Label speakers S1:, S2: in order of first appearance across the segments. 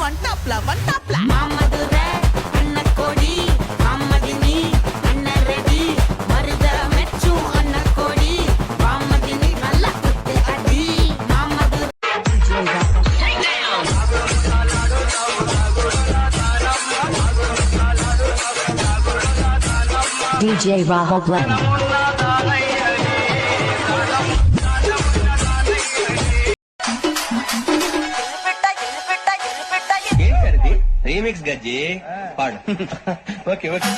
S1: One టాప్లా one టాప్లా
S2: మామదురే అన్న కోడి మామదిని అన్న రెడీ మరుద మెచ్చు అన్న కోడి మామదిని నల్ల కుత్తే అది మామదురే
S3: DJ Rahul Glenn.
S4: రీమిక్స్ గజ్జి పాడు okay okay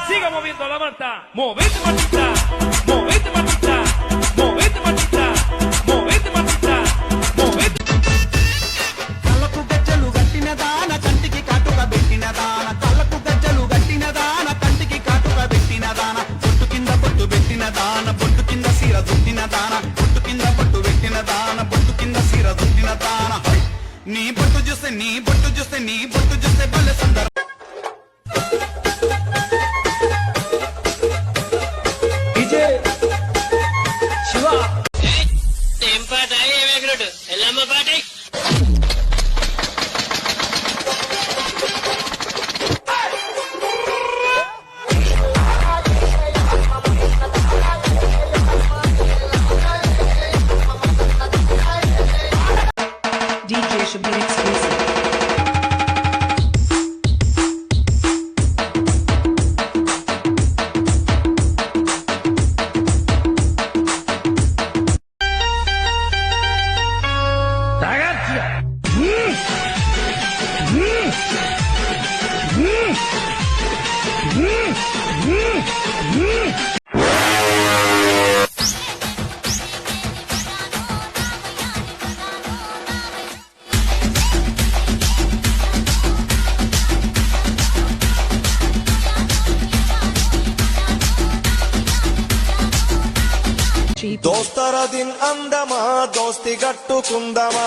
S5: Siga moviendo la manta, movete matita, movete matita, movete matita, movete matita, movete.
S6: కళ్ళకు గజ్జలు గట్టిన దాన కంటికి కాటుక పెట్టిన దాన కళ్ళకు గజ్జలు గట్టిన దాన కంటికి కాటుక పెట్టిన దాన బొట్టు కింద బొట్టు పెట్టిన దాన బొట్టు కింద సీర దుట్టిన దాన బొట్టు కింద బొట్టు పెట్టిన దాన బొట్టు కింద సీర దుట్టిన దాన నీ బొట్టు చూస్తే నీ బొట్టు చూస్తే నీ బొట్టు చూస్తే భలే సుందర
S3: DJ Shabir exclusive.
S7: దోస్తర దిన్ అందమా దోస్తి గట్టుకుందమా